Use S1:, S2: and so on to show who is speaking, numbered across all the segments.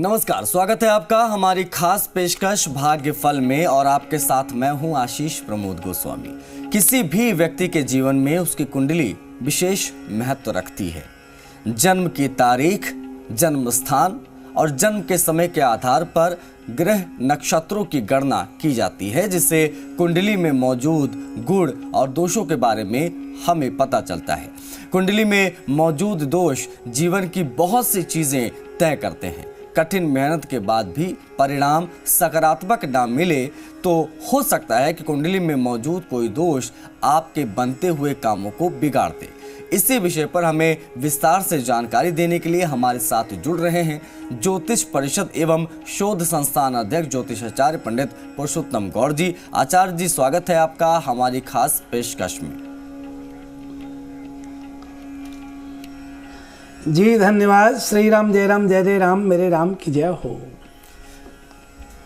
S1: नमस्कार, स्वागत है आपका हमारी खास पेशकश भाग्य फल में और आपके साथ मैं हूं आशीष प्रमोद गोस्वामी। किसी भी व्यक्ति के जीवन में उसकी कुंडली विशेष महत्व रखती है। जन्म की तारीख, जन्म स्थान और जन्म के समय के आधार पर ग्रह नक्षत्रों की गणना की जाती है, जिससे कुंडली में मौजूद गुण और दोषों के बारे में हमें पता चलता है। कुंडली में मौजूद दोष जीवन की बहुत सी चीजें तय करते हैं। कठिन मेहनत के बाद भी परिणाम सकारात्मक ना मिले तो हो सकता है कि कुंडली में मौजूद कोई दोष आपके बनते हुए कामों को बिगाड़ दे। इसी विषय पर हमें विस्तार से जानकारी देने के लिए हमारे साथ जुड़ रहे हैं ज्योतिष परिषद एवं शोध संस्थान अध्यक्ष ज्योतिषाचार्य पंडित पुरुषोत्तम गौड़ जी। आचार्य जी, स्वागत है आपका हमारी खास पेशकश में।
S2: जी धन्यवाद। श्री राम जय जय राम, मेरे राम की जय हो।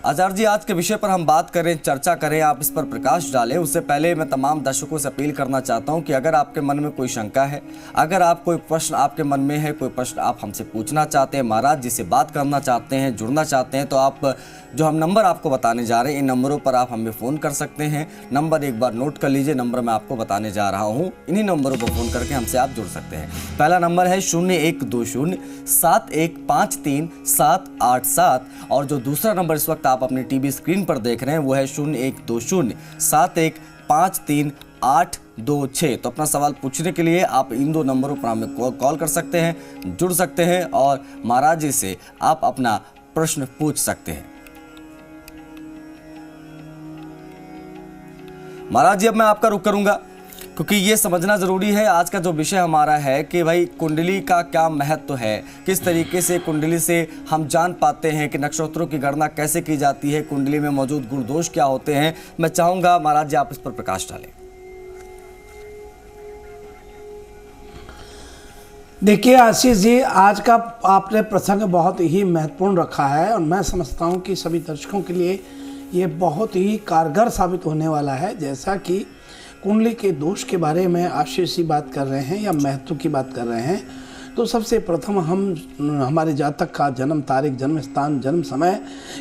S1: आचार्य जी, आज के विषय पर हम बात करें, चर्चा करें, आप इस पर प्रकाश डालें। उससे पहले मैं तमाम दर्शकों से अपील करना चाहता हूं कि अगर आपके मन में कोई शंका है, अगर आप कोई प्रश्न आपके मन में है, कोई प्रश्न आप हमसे पूछना चाहते हैं, महाराज जी से बात करना चाहते हैं, जुड़ना चाहते हैं, तो आप जो हम नंबर आपको बताने जा रहे हैं, इन नंबरों पर आप हमें फ़ोन कर सकते हैं। नंबर एक बार नोट कर लीजिए, नंबर मैं आपको बताने जा रहा हूँ। इन्हीं नंबरों पर फ़ोन करके हमसे आप जुड़ सकते हैं। पहला नंबर है 0120-7153-787 और जो दूसरा नंबर इस वक्त आप अपने टीवी स्क्रीन पर देख रहे हैं वो है 0120-7153-826। तो अपना सवाल पूछने के लिए आप इन दो नंबरों पर हमें कॉल कर सकते हैं, जुड़ सकते हैं और महाराज जी से आप अपना प्रश्न पूछ सकते हैं। महाराज जी, अब मैं आपका रुख करूंगा क्योंकि ये समझना ज़रूरी है। आज का जो विषय हमारा है कि भाई कुंडली का क्या महत्व है, किस तरीके से कुंडली से हम जान पाते हैं कि नक्षत्रों की गणना कैसे की जाती है, कुंडली में मौजूद गुण दोष क्या होते हैं। मैं चाहूँगा महाराज जी आप इस पर प्रकाश डालें।
S2: देखिए आशीष जी, आज का आपने प्रसंग बहुत ही महत्वपूर्ण रखा है और मैं समझता हूँ कि सभी दर्शकों के लिए ये बहुत ही कारगर साबित होने वाला है। जैसा कि कुंडली के दोष के बारे में आशीष जी बात कर रहे हैं या महत्व की बात कर रहे हैं, तो सबसे प्रथम हम हमारे जातक का जन्म तारीख, जन्म स्थान, जन्म समय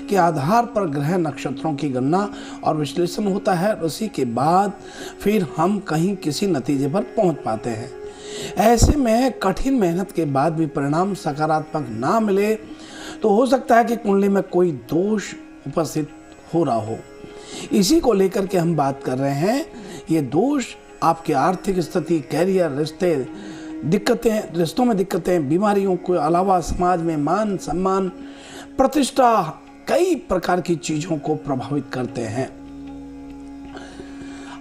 S2: के आधार पर ग्रह नक्षत्रों की गणना और विश्लेषण होता है। उसी के बाद फिर हम कहीं किसी नतीजे पर पहुंच पाते हैं। ऐसे में कठिन मेहनत के बाद भी परिणाम सकारात्मक ना मिले तो हो सकता है कि कुंडली में कोई दोष उपस्थित हो रहा हो। इसी को लेकर के हम बात कर रहे हैं। ये दोष आपके आर्थिक स्थिति, कैरियर, रिश्तों में दिक्कतें, बीमारियों के अलावा समाज में मान सम्मान, प्रतिष्ठा, कई प्रकार की चीजों को प्रभावित करते हैं।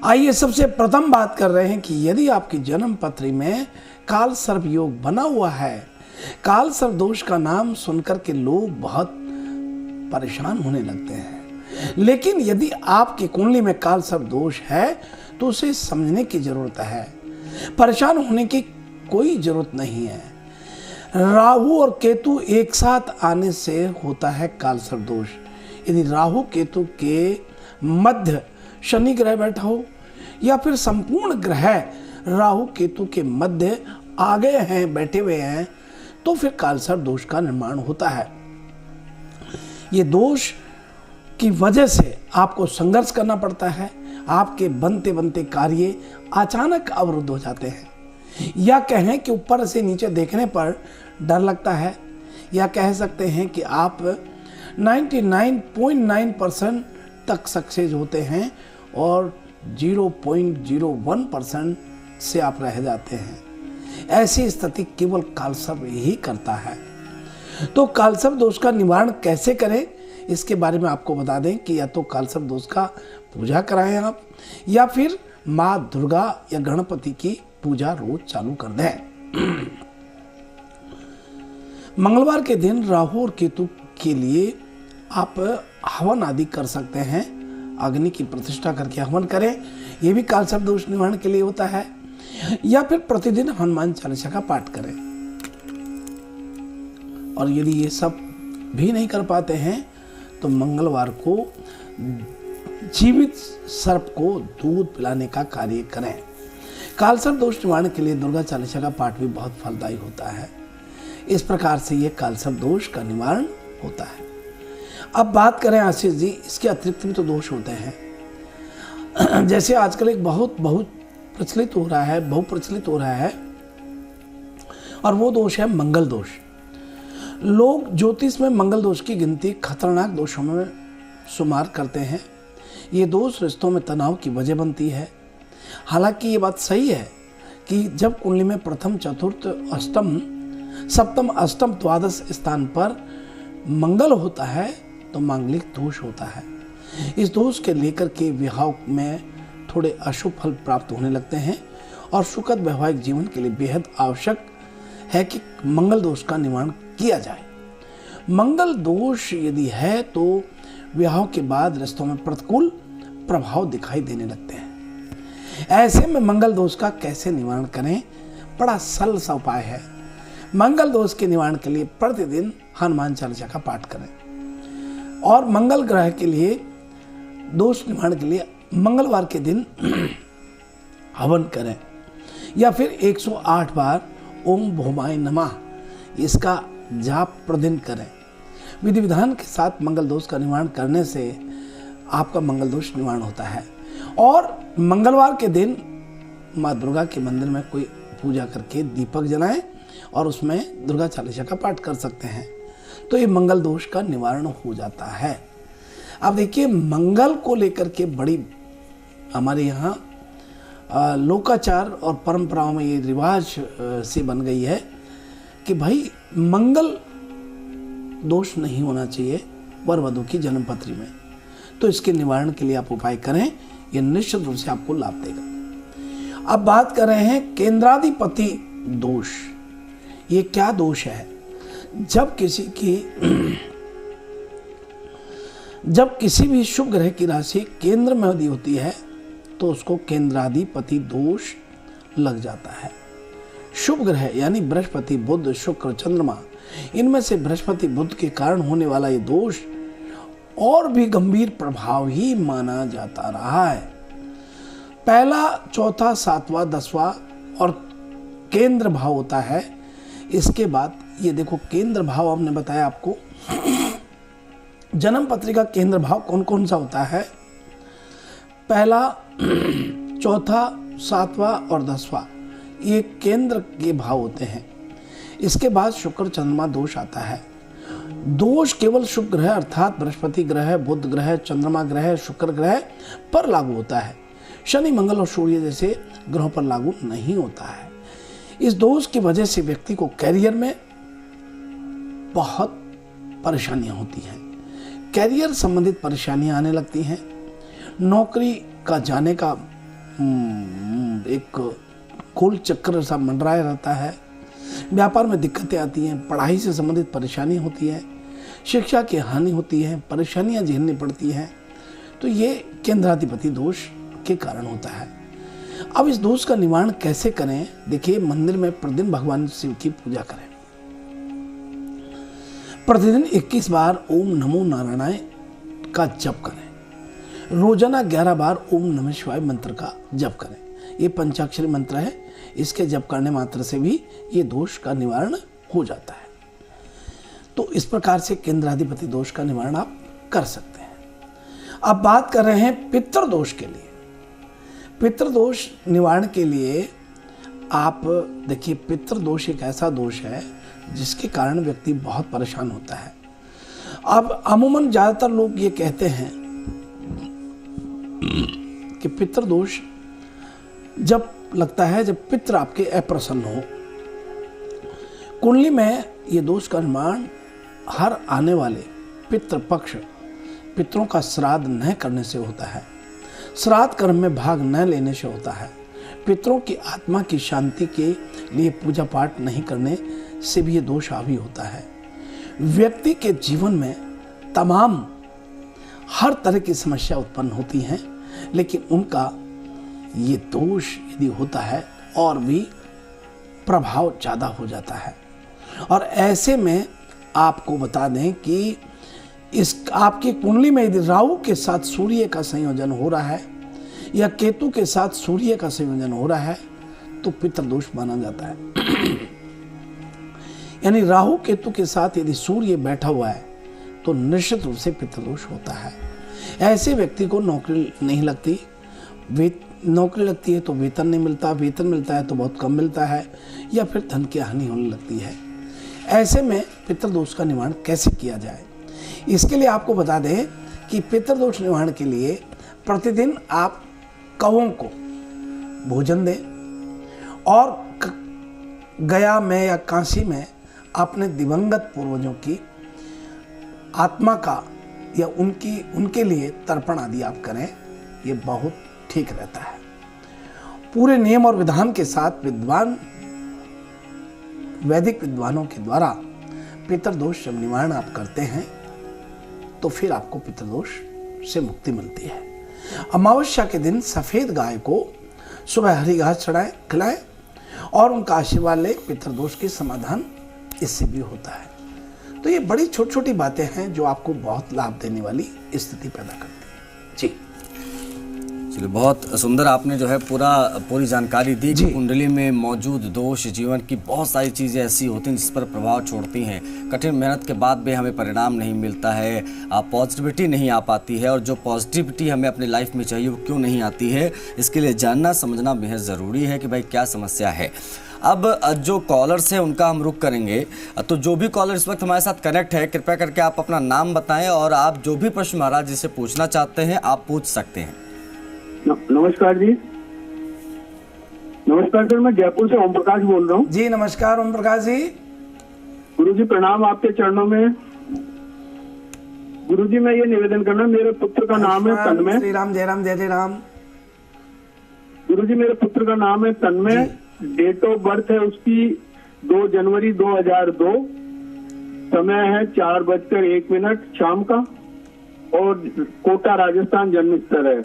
S2: आइए सबसे प्रथम बात कर रहे हैं कि यदि आपकी जन्म पत्री में काल सर्प योग बना हुआ है, काल सर्प दोष का नाम सुनकर के लोग बहुत परेशान होने लगते हैं। लेकिन यदि आपकी कुंडली में काल सर्प दोष है तो उसे समझने की जरूरत है, परेशान होने की कोई जरूरत नहीं है। राहु और केतु एक साथ आने से होता है काल सर्प दोष। यदि राहु केतु के मध्य शनि ग्रह बैठा हो या फिर संपूर्ण ग्रह राहु केतु के मध्य आ गए हैं, बैठे हुए हैं, तो फिर काल सर्प दोष का निर्माण होता है। ये दोष की वजह से आपको संघर्ष करना पड़ता है। आपके बनते बनते कार्य अचानक अवरुद्ध हो जाते हैं, या कहें कि ऊपर से नीचे देखने पर डर लगता है, या कह सकते हैं कि आप 99.9% तक सक्सेस होते हैं और 0.01% से आप रह जाते हैं। ऐसी स्थिति केवल कालसर्प ही करता है। तो कालसर्प दोष का निवारण कैसे करें, इसके बारे में आपको बता दें कि या तो कालसर्प दोष का पूजा कराएं आप, या फिर माँ दुर्गा या गणपति की पूजा रोज चालू कर दें। मंगलवार के दिन राहु और केतु के लिए आप हवन आदि कर सकते हैं। अग्नि की प्रतिष्ठा करके हवन करें, यह भी कालसर्प दोष निवारण के लिए होता है। या फिर प्रतिदिन हनुमान चालीसा का पाठ करें। और यदि ये सब भी नहीं कर पाते हैं तो मंगलवार को जीवित सर्प को दूध पिलाने का कार्य करें। कालसर्प दोष निवारण के लिए दुर्गा चालीसा का पाठ भी बहुत फलदायी होता है। इस प्रकार से ये कालसर्प दोष का निवारण होता है। अब बात करें आशीष जी, इसके अतिरिक्त भी तो दोष होते हैं। जैसे आजकल एक बहुत प्रचलित हो रहा है और वो दोष है मंगल दोष। लोग ज्योतिष में मंगल दोष की गिनती खतरनाक दोषों में शुमार करते हैं। ये दोष रिश्तों में तनाव की वजह बनती है। हालांकि ये बात सही है कि जब कुंडली में प्रथम, चतुर्थ, अष्टम, सप्तम, अष्टम, द्वादश स्थान पर मंगल होता है तो मांगलिक दोष होता है। इस दोष के लेकर के विवाह में थोड़े अशुभ फल प्राप्त होने लगते हैं और सुखद वैवाहिक जीवन के लिए बेहद आवश्यक है कि मंगल दोष का निवारण किया जाए। मंगल दोष यदि है तो विवाह के बाद रिश्तों में प्रतिकूल प्रभाव दिखाई देने लगते हैं। ऐसे में मंगल दोष का कैसे निवारण करें? बड़ा सरल सा उपाय है। मंगल दोष के निवारण के लिए प्रतिदिन हनुमान चालीसा का पाठ करें और मंगल ग्रह के लिए दोष निवारण के लिए मंगलवार के दिन हवन करें या फिर 108 बार ओम भौमाय नमः इसका जाप प्रतिदिन करें। विधि विधान के साथ मंगल दोष का निवारण करने से आपका मंगल दोष निवारण होता है। और मंगलवार के दिन माँ दुर्गा के मंदिर में कोई पूजा करके दीपक जलाएं और उसमें दुर्गा चालीसा का पाठ कर सकते हैं, तो ये मंगल दोष का निवारण हो जाता है। अब देखिए, मंगल को लेकर के बड़ी हमारे यहाँ लोकाचार और परंपराओं में ये रिवाज से बन गई है कि भाई मंगल दोष नहीं होना चाहिए वर वधू की जन्म पत्री में। तो इसके निवारण के लिए आप उपाय करें, ये निश्चित रूप से आपको लाभ देगा। अब बात कर रहे हैं केंद्राधिपति दोष। ये क्या दोष है? जब किसी भी शुभ ग्रह की राशि केंद्र में यदि होती है तो उसको केंद्राधिपति दोष लग जाता है। शुभ ग्रह यानी बृहस्पति, बुध, शुक्र, चंद्रमा, इनमें से बृहस्पति बुध के कारण होने वाला ये दोष और भी गंभीर प्रभाव ही माना जाता रहा है। पहला, चौथा, सातवां, 10वां और केंद्र भाव होता है। इसके बाद ये देखो, केंद्र भाव हमने बताया आपको। जन्म पत्रिका केंद्र भाव कौन कौन सा होता है? पहला, चौथा, 7वां और 10वां, ये केंद्र के भाव होते हैं। इसके बाद शुक्र, चंद्रमा दोष आता है। दोष केवल शुभ ग्रह अर्थात बृहस्पति ग्रह, बुध ग्रह, चंद्रमा ग्रह, शुक्र ग्रह पर लागू होता है। शनि, मंगल और सूर्य जैसे ग्रहों पर लागू नहीं होता है। इस दोष की वजह से व्यक्ति को कैरियर में बहुत परेशानियां होती हैं। कैरियर संबंधित परेशानियां आने लगती हैं। नौकरी का जाने का एक गोल चक्र सा मंडराया रहता है। व्यापार में दिक्कतें आती हैं। पढ़ाई से संबंधित परेशानी होती है। शिक्षा की हानि होती है। परेशानियां झेलनी पड़ती हैं। तो ये केंद्राधिपति दोष के कारण होता है। अब इस दोष का निवारण कैसे करें? देखिए, मंदिर में प्रतिदिन भगवान शिव की पूजा करें। प्रतिदिन 21 बार ओम नमो नारायणाय का जप करें। रोजाना 11 बार ओम नमः शिवाय मंत्र का जप करें। ये पंचाक्षरी मंत्र है। इसके जप करने मात्र से भी ये दोष का निवारण हो जाता है। तो इस प्रकार से केंद्राधिपति दोष का निवारण आप कर सकते हैं। अब बात कर रहे हैं पितृदोष के लिए। पितृदोष निवारण के लिए आप देखिए, पितृदोष एक ऐसा दोष है जिसके कारण व्यक्ति बहुत परेशान होता है। अब अमूमन ज्यादातर लोग ये कहते हैं कि पितृदोष जब लगता है जब पितृ आपके अप्रसन्न हो। कुंडली में ये दोष का निर्माण हर आने वाले पितृपक्ष, पितरों का श्राद्ध न करने से होता है। श्राद्ध कर्म में भाग न लेने से होता है। पितरों की आत्मा की शांति के लिए पूजा पाठ नहीं करने से भी ये दोष हावी होता है। व्यक्ति के जीवन में तमाम हर तरह की समस्या उत्पन्न होती हैं, लेकिन उनका ये दोष यदि होता है और भी प्रभाव ज़्यादा हो जाता है। और ऐसे में आपको बता दें कि इस आपकी कुंडली में यदि राहु के साथ सूर्य का संयोजन हो रहा है या केतु के साथ सूर्य का संयोजन हो रहा है तो पितृदोष माना जाता है। यानी राहु केतु के साथ यदि सूर्य बैठा हुआ है तो निश्चित रूप से पितृदोष होता है। ऐसे व्यक्ति को नौकरी नहीं लगती, नौकरी लगती है तो वेतन नहीं मिलता, वेतन मिलता है तो बहुत कम मिलता है, या फिर धन की हानि होने लगती है। ऐसे में पितृदोष का निवारण कैसे किया जाए, इसके लिए आपको बता दें कि पितृदोष निवारण के लिए प्रतिदिन आप कौओं को भोजन दें और गया में या काशी में अपने दिवंगत पूर्वजों की आत्मा का या उनके लिए तर्पण आदि आप करें, ये बहुत ठीक रहता है। पूरे नियम और विधान के साथ वैदिक विद्वानों के द्वारा पितृदोष जब निवारण आप करते हैं तो फिर आपको पितृदोष से मुक्ति मिलती है। अमावस्या के दिन सफेद गाय को सुबह हरी घास चढ़ाएं, खिलाएं और उनका आशीर्वाद लें। पितृदोष के समाधान इससे भी होता है। तो ये बड़ी छोटी छोटी बातें हैं जो आपको बहुत लाभ देने वाली स्थिति पैदा करती है। जी
S1: चलिए, बहुत सुंदर आपने जो है पूरी जानकारी दी कि कुंडली में मौजूद दोष जीवन की बहुत सारी चीज़ें ऐसी होती हैं जिस पर प्रभाव छोड़ती हैं। कठिन मेहनत के बाद भी हमें परिणाम नहीं मिलता है, पॉजिटिविटी नहीं आ पाती है, और जो पॉजिटिविटी हमें अपनी लाइफ में चाहिए वो क्यों नहीं आती है, इसके लिए जानना समझना बेहद ज़रूरी है कि भाई क्या समस्या है। अब जो कॉलर्स हैं उनका हम रुख करेंगे, तो जो भी कॉलर इस वक्त हमारे साथ कनेक्ट है कृपया करके आप अपना नाम बताएं और आप जो भी प्रश्न महाराज जी से पूछना चाहते हैं आप पूछ सकते हैं।
S3: नमस्कार जी। नमस्कार सर, मैं जयपुर से ओम प्रकाश बोल रहा हूँ।
S2: जी नमस्कार ओम प्रकाश जी।
S3: गुरुजी प्रणाम आपके चरणों में। गुरुजी मैं ये निवेदन करना, मेरे पुत्र का नाम है तन्मय।
S2: श्री राम, जय राम, जय जय राम।
S3: गुरुजी मेरे पुत्र का नाम है तन्मय, डेट ऑफ बर्थ है उसकी 2 जनवरी 2002, समय है 4:01 शाम का, और कोटा राजस्थान जन्म स्थल है।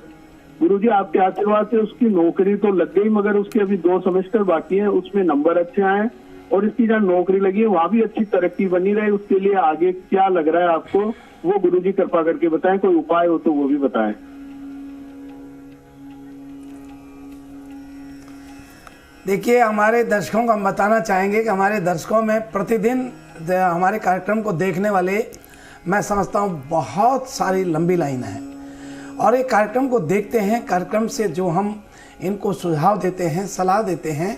S3: गुरुजी आपके आशीर्वाद से उसकी नौकरी तो लग गई, मगर उसके अभी 2 सेमेस्टर बाकी हैं, उसमें नंबर अच्छे आए और इसकी जहाँ नौकरी लगी है वहाँ भी अच्छी तरक्की बनी रहे। उसके लिए आगे क्या लग रहा है आपको, वो गुरुजी कृपा करके बताएं, कोई उपाय हो तो वो भी बताएं।
S2: देखिए, हमारे दर्शकों को हम बताना चाहेंगे कि हमारे दर्शकों में प्रतिदिन हमारे कार्यक्रम को देखने वाले, मैं समझता हूँ बहुत सारी लंबी लाइन है, और ये कार्यक्रम को देखते हैं। कार्यक्रम से जो हम इनको सुझाव देते हैं, सलाह देते हैं,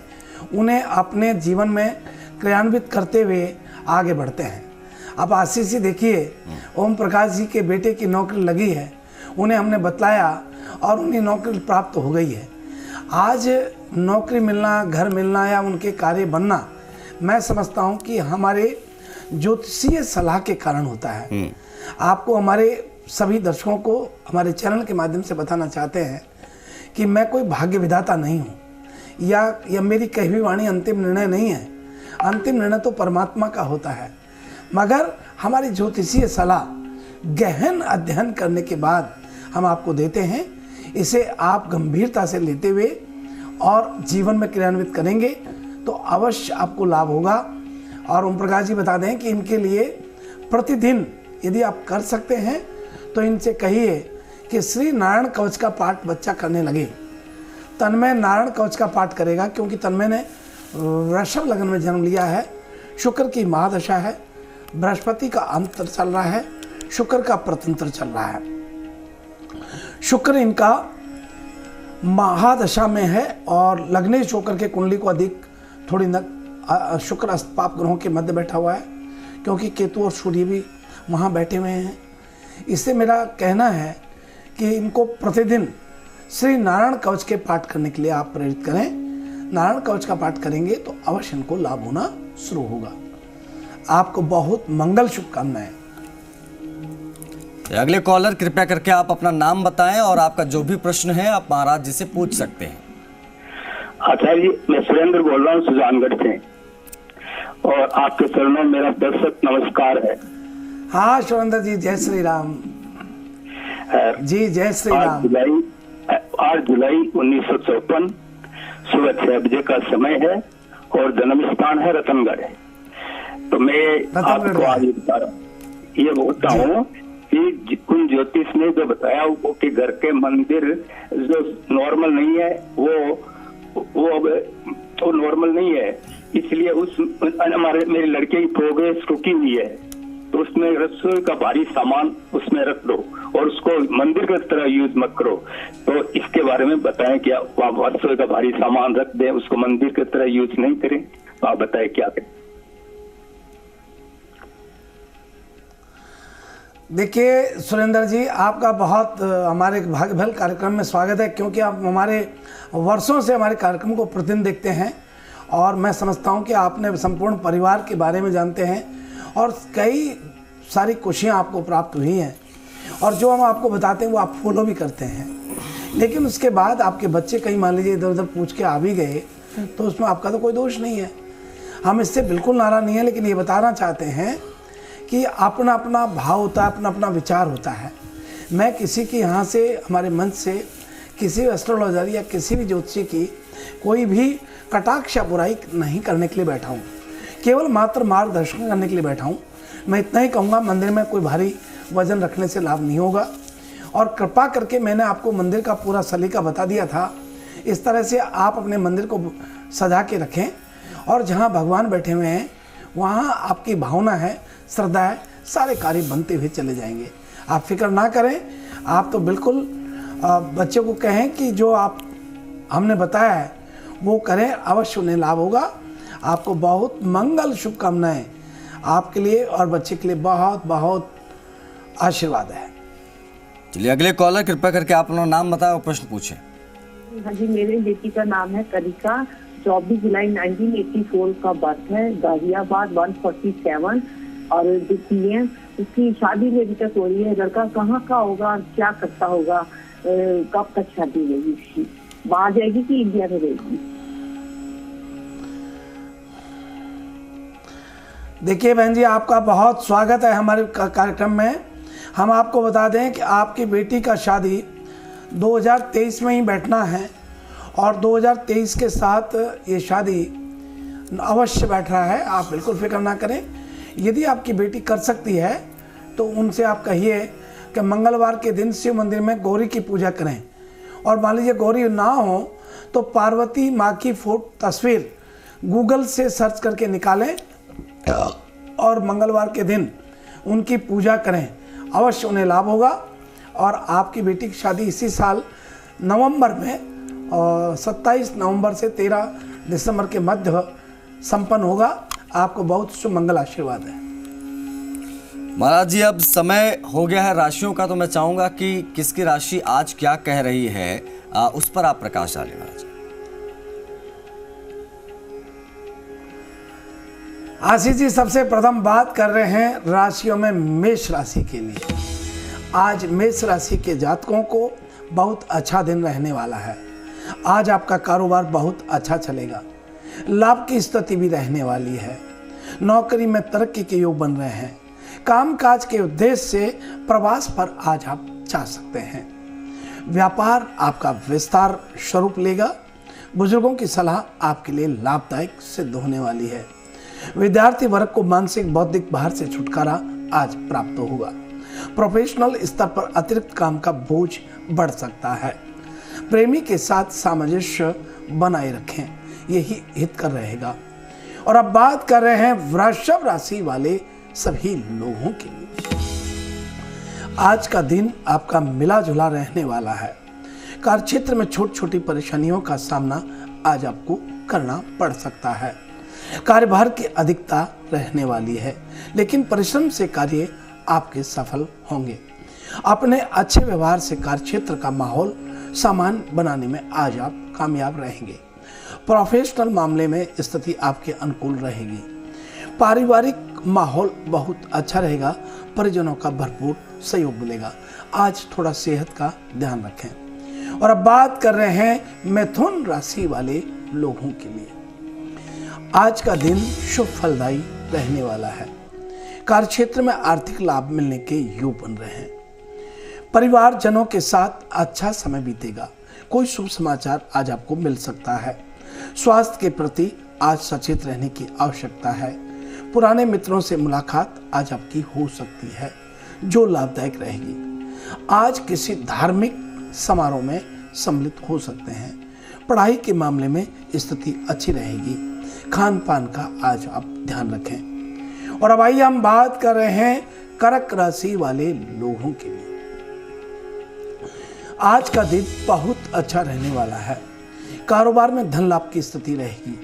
S2: उन्हें अपने जीवन में क्रियान्वित करते हुए आगे बढ़ते हैं। अब आशीष जी देखिए, ओम प्रकाश जी के बेटे की नौकरी लगी है, उन्हें हमने बतलाया और उन्हें नौकरी प्राप्त हो गई है। आज नौकरी मिलना, घर मिलना या उनके कार्य बनना, मैं समझता हूँ कि हमारे ज्योतिषीय सलाह के कारण होता है। आपको, हमारे सभी दर्शकों को हमारे चैनल के माध्यम से बताना चाहते हैं कि मैं कोई भाग्य विधाता नहीं हूँ, या मेरी कही हुई वाणी अंतिम निर्णय नहीं है। अंतिम निर्णय तो परमात्मा का होता है, मगर हमारी ज्योतिषीय सलाह गहन अध्ययन करने के बाद हम आपको देते हैं। इसे आप गंभीरता से लेते हुए और जीवन में क्रियान्वित करेंगे तो अवश्य आपको लाभ होगा। और ओम प्रकाश जी बता दें कि इनके लिए प्रतिदिन यदि आप कर सकते हैं तो इनसे कहिए कि श्री नारायण कवच का पाठ बच्चा करने लगे। तन्मय नारायण कवच का पाठ करेगा, क्योंकि तन्मय ने वृषभ लग्न में जन्म लिया है। शुक्र की महादशा है, बृहस्पति का अंतर चल रहा है, शुक्र का प्रतंत्र चल रहा है। शुक्र इनका महादशा में है और लग्नेश होकर के कुंडली को अधिक थोड़ी शुक्र अस्तपाप ग्रहों के मध्य बैठा हुआ है, क्योंकि केतु और सूर्य भी वहाँ बैठे हुए हैं। इससे मेरा कहना है कि इनको प्रतिदिन श्री नारायण कवच के पाठ करने के लिए आप प्रेरित करें। नारायण कवच का पाठ करेंगे तो अवश्य इनको लाभ होना शुरू होगा। आपको बहुत मंगल शुभकामनाएं।
S1: अगले कॉलर कृपया करके आप अपना नाम बताएं और आपका जो भी प्रश्न है आप महाराज जी से पूछ सकते हैं।
S3: आचार्य जी, मैं सुरेंद्र बोल रहा हूँ सुजानगढ़ से, और आपके चरणों में मेरा दर्शक नमस्कार है।
S2: हाँ सुरेंद्र जी, जय श्री राम जी, जय श्री राम।
S3: 8 जुलाई 1954 सुबह 6 बजे का समय है और जन्म स्थान है रतनगढ़ है। तो मैं आपको आज ये बोलता हूँ कि उन ज्योतिष ने जो बताया वो कि घर के मंदिर जो नॉर्मल नहीं है वो नॉर्मल नहीं है, इसलिए उस मेरे लड़के की प्रोग्रेस रुकी हुई है।
S4: तो उसमें रसोई का भारी सामान उसमें रख दो और उसको मंदिर की तरह यूज मत करो। तो इसके बारे में बताएं, क्या वहाँ रसोई का भारी सामान रख दें, उसको मंदिर की तरह यूज नहीं करें? तो आप बताएं क्या करें।
S2: देखिए सुरेंद्र जी, आपका बहुत हमारे भाग्य भल कार्यक्रम में स्वागत है, क्योंकि आप हमारे वर्षों से हमारे कार्यक्रम को प्रतिदिन देखते हैं और मैं समझता हूं कि आपने संपूर्ण परिवार के बारे में जानते हैं और कई सारी खुशियां आपको प्राप्त हुई हैं और जो हम आपको बताते हैं वो आप फॉलो भी करते हैं। लेकिन उसके बाद आपके बच्चे कहीं मान लीजिए इधर उधर पूछ के आ भी गए तो उसमें आपका तो कोई दोष नहीं है, हम इससे बिल्कुल नाराज़ नहीं है। लेकिन ये बताना चाहते हैं कि अपना अपना भाव होता है, अपना अपना विचार होता है। मैं किसी के यहाँ से, हमारे मंच से किसी एस्ट्रोलॉजर या किसी भी ज्योतिषी की कोई भी कटाक्ष या बुराई नहीं करने के लिए बैठा हूँ, केवल मात्र मार्गदर्शन करने के लिए बैठा हूँ। मैं इतना ही कहूँगा, मंदिर में कोई भारी वजन रखने से लाभ नहीं होगा। और कृपा करके मैंने आपको मंदिर का पूरा सलीका बता दिया था, इस तरह से आप अपने मंदिर को सजा के रखें और जहाँ भगवान बैठे हुए हैं वहाँ आपकी भावना है, श्रद्धा है, सारे कार्य बनते हुए चले जाएंगे। आप फिक्र ना करें। आप तो बिल्कुल बच्चों को कहें कि जो आप हमने बताया है वो करें, अवश्य उन्हें लाभ होगा। आपको बहुत मंगल शुभकामनाएं आपके लिए और बच्चे के लिए बहुत बहुत आशीर्वाद है।
S1: चलिए अगले कॉलर, कृपया करके आप अपना नाम बताओ, प्रश्न पूछें।
S5: हाँ जी, मेरे बेटी का नाम है करिका, 24 जुलाई 1984 का बर्थ है, गाजियाबाद 147 और पीएम। उसकी शादी में अभी तक हो रही है। लड़का कहाँ का होगा, क्या करता होगा, कब तक शादी होगी उसकी, बाहर जाएगी कि इंडिया में रहेगी?
S2: देखिए बहन जी, आपका बहुत स्वागत है हमारे कार्यक्रम में। हम आपको बता दें कि आपकी बेटी का शादी 2023 में ही बैठना है और 2023 के साथ ये शादी अवश्य बैठ रहा है। आप बिल्कुल फिक्र ना करें। यदि आपकी बेटी कर सकती है तो उनसे आप कहिए कि मंगलवार के दिन शिव मंदिर में गौरी की पूजा करें, और मान लीजिए गौरी ना हो तो पार्वती माँ की तस्वीर गूगल से सर्च करके निकालें और मंगलवार के दिन उनकी पूजा करें, अवश्य उन्हें लाभ होगा। और आपकी बेटी की शादी इसी साल नवंबर में 27 नवंबर से 13 दिसंबर के मध्य संपन्न होगा। आपको बहुत शुभ मंगल आशीर्वाद है।
S1: महाराज जी, अब समय हो गया है राशियों का, तो मैं चाहूंगा कि किसकी राशि आज क्या कह रही है उस पर आप प्रकाश डालें महाराज।
S2: आशीष जी, सबसे प्रथम बात कर रहे हैं राशियों में मेष राशि के लिए। आज मेष राशि के जातकों को बहुत अच्छा दिन रहने वाला है। आज आपका कारोबार बहुत अच्छा चलेगा, लाभ की स्थिति भी रहने वाली है। नौकरी में तरक्की के योग बन रहे हैं। कामकाज के उद्देश्य से प्रवास पर आज आप जा सकते हैं। व्यापार आपका विस्तार स्वरूप लेगा। बुजुर्गों की सलाह आपके लिए लाभदायक सिद्ध होने वाली है। विद्यार्थी वर्ग को मानसिक बौद्धिक भार से छुटकारा आज प्राप्त होगा। प्रोफेशनल स्तर पर अतिरिक्त काम का बोझ बढ़ सकता है। प्रेमी के साथ सामंजस्य बनाए रखें, यही हितकर रहेगा। और अब बात कर रहे हैं वृषभ राशि वाले सभी लोगों के लिए। आज का दिन आपका मिला जुला रहने वाला है। कार्यक्षेत्र में छोटी छोटी परेशानियों का सामना आज आपको करना पड़ सकता है। कार्यभार की अधिकता रहने वाली है, लेकिन परिश्रम से कार्य आपके सफल होंगे। अपने अच्छे व्यवहार से कार्यक्षेत्र का माहौल सामान्य बनाने में आज आप कामयाब रहेंगे। प्रोफेशनल मामले में स्थिति आपके अनुकूल रहेगी। पारिवारिक माहौल बहुत अच्छा रहेगा। परिजनों का भरपूर सहयोग मिलेगा। आज थोड़ा सेहत का ध्यान रखें। और अब बात कर रहे हैं मिथुन राशि वाले लोगों के लिए। आज का दिन शुभ फलदायी रहने वाला है। कार्यक्षेत्र में आर्थिक लाभ मिलने के योग बन रहे हैं। परिवारजनों के साथ अच्छा समय बीतेगा। कोई शुभ समाचार आज आपको मिल सकता है। स्वास्थ्य के प्रति आज सचेत रहने की आवश्यकता है। पुराने मित्रों से मुलाकात आज आपकी हो सकती है, जो लाभदायक रहेगी। आज किसी धार्मिक समारोह में सम्मिलित हो सकते हैं। पढ़ाई के मामले में स्थिति अच्छी रहेगी। खान पान का आज आप ध्यान रखें। और अब आइए हम बात कर रहे हैं कर्क राशि वाले लोगों के लिए। आज का दिन बहुत अच्छा रहने वाला है। कारोबार में धन लाभ की स्थिति रहेगी।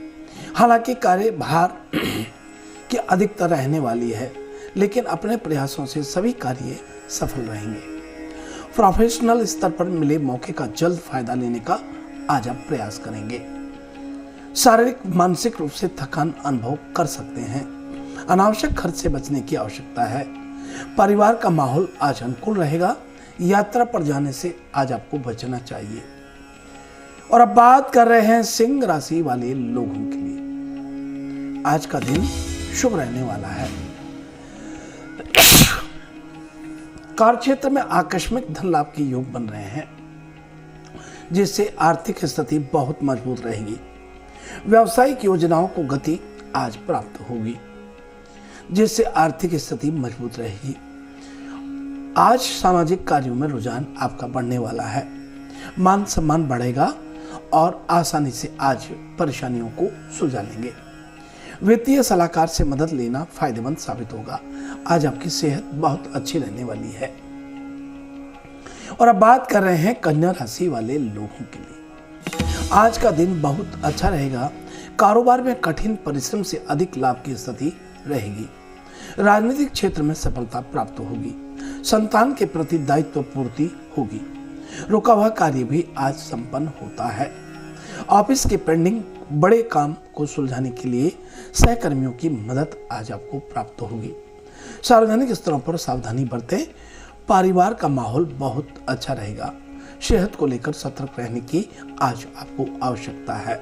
S2: हालांकि कार्यभार की अधिकता रहने वाली है, लेकिन अपने प्रयासों से सभी कार्य सफल रहेंगे। प्रोफेशनल स्तर पर मिले मौके का जल्द फायदा लेने का आज आप प्रयास करेंगे। शारीरिक मानसिक रूप से थकान अनुभव कर सकते हैं। अनावश्यक खर्च से बचने की आवश्यकता है। परिवार का माहौल आज अनुकूल रहेगा। यात्रा पर जाने से आज आपको बचना चाहिए। और अब बात कर रहे हैं सिंह राशि वाले लोगों के लिए। आज का दिन शुभ रहने वाला है। कार्य क्षेत्र में आकस्मिक धन लाभ के योग बन रहे हैं, जिससे आर्थिक स्थिति बहुत मजबूत रहेगी। व्यावसायिक योजनाओं को गति आज प्राप्त होगी, जिससे आर्थिक स्थिति मजबूत रहेगी। आज सामाजिक कार्यों में रुझान आपका बढ़ने वाला है। मान सम्मान बढ़ेगा और आसानी से आज परेशानियों को सुलझा लेंगे। वित्तीय सलाहकार से मदद लेना फायदेमंद साबित होगा। आज आपकी सेहत बहुत अच्छी रहने वाली है। और अब बात कर रहे हैं कन्या राशि वाले लोगों के लिए। आज का दिन बहुत अच्छा रहेगा। कारोबार में कठिन परिश्रम से अधिक लाभ की स्थिति रहेगी। राजनीतिक क्षेत्र में सफलता प्राप्त होगी। संतान के प्रति दायित्व पूर्ति होगी। रुका हुआ कार्य भी आज संपन्न होता है। ऑफिस के पेंडिंग बड़े काम को सुलझाने के लिए सहकर्मियों की मदद आज आपको प्राप्त होगी। सार्वजनिक स्तरों पर सावधानी बरतें। परिवार का माहौल बहुत अच्छा रहेगा। सेहत को लेकर सतर्क रहने की आज आपको आवश्यकता है।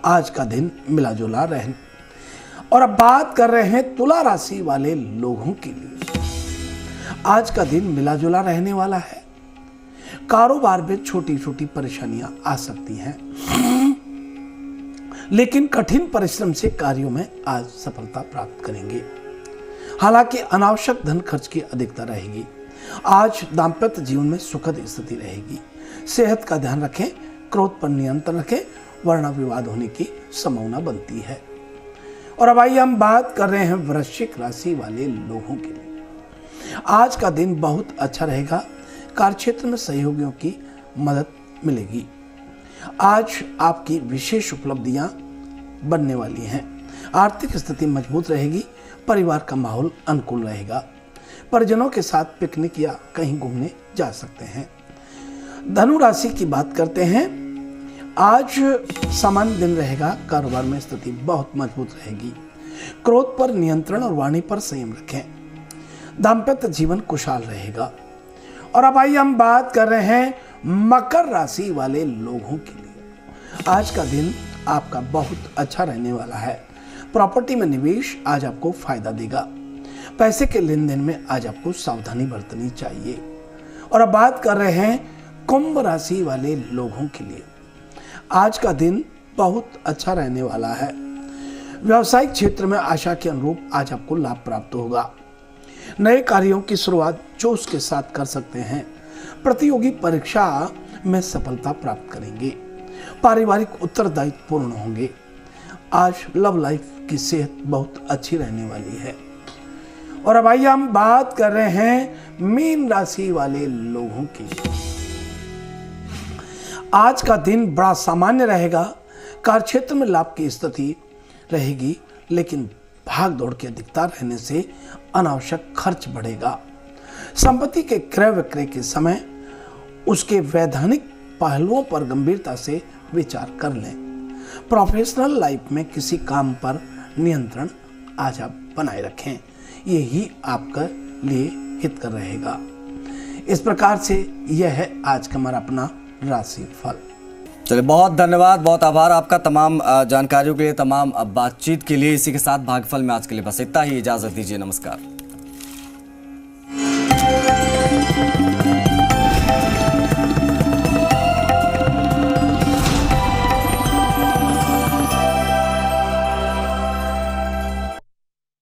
S2: आज का दिन मिला जुला रहने। और अब बात कर रहे हैं तुला राशि वाले लोगों के लिए। आज का दिन मिला जुला रहने वाला है। कारोबार में छोटी छोटी परेशानियां आ सकती हैं, लेकिन कठिन परिश्रम से कार्यों में आज सफलता प्राप्त करेंगे। हालांकि अनावश्यक धन खर्च की अधिकता रहेगी। आज दाम्पत्य जीवन में सुखद स्थिति रहेगी। सेहत का ध्यान रखें। क्रोध पर नियंत्रण रखें, वरना विवाद होने की संभावना बनती है। और अब आइए हम बात कर रहे हैं वृश्चिक राशि वाले लोगों के लिए। आज का दिन बहुत अच्छा रहेगा। कार्यक्षेत्र में सहयोगियों की मदद मिलेगी। आज आपकी विशेष उपलब्धियां बनने वाली हैं। आर्थिक स्थिति मजबूत रहेगी। परिवार का माहौल अनुकूल रहेगा। परिजनों के साथ पिकनिक या कहीं घूमने जा सकते हैं। धनु राशि की बात करते हैं। आज सामान्य दिन रहेगा। कारोबार में स्थिति बहुत मजबूत रहेगी। क्रोध पर नियंत्रण और वाणी पर संयम रखें। दाम्पत्य जीवन खुशहाल रहेगा। और अब आइए हम बात कर रहे हैं मकर राशि वाले लोगों के लिए। आज का दिन आपका बहुत अच्छा रहने वाला है। प्रॉपर्टी में निवेश आज आपको फायदा देगा। पैसे के लेन देन में आज आपको सावधानी बरतनी चाहिए। और अब बात कर रहे हैं कुंभ राशि वाले लोगों के लिए। आज का दिन बहुत अच्छा रहने वाला है। व्यावसायिक क्षेत्र में आशा के अनुरूप आज आपको लाभ प्राप्त होगा। नए कार्यों की शुरुआत जोश के साथ कर सकते हैं। प्रतियोगी परीक्षा में सफलता प्राप्त करेंगे। पारिवारिक उत्तरदायित्व पूर्ण होंगे। आज लव लाइफ की सेहत बहुत अच्छी रहने वाली है। और अब आइए हम बात कर रहे हैं मीन राशि वाले लोगों की। आज का दिन बड़ा सामान्य रहेगा। कार्यक्षेत्र में लाभ की स्थिति रहेगी, लेकिन भाग दौड़ की अधिकता रहने से अनावश्यक खर्च बढ़ेगा। संपत्ति के क्रय विक्रय के समय उसके वैधानिक पहलुओं पर गंभीरता से विचार कर लें। प्रोफेशनल लाइफ में किसी काम पर नियंत्रण आज आप बनाए रखें। यही आपके लिए हितकर रहेगा। इस प्रकार से यह है आज का हमारा अपना राशि फल।
S1: चलिए, बहुत धन्यवाद, बहुत आभार आपका तमाम जानकारियों के लिए, तमाम बातचीत के लिए। इसी के साथ भाग्यफल में आज के लिए बस इतना ही। इजाजत दीजिए। नमस्कार।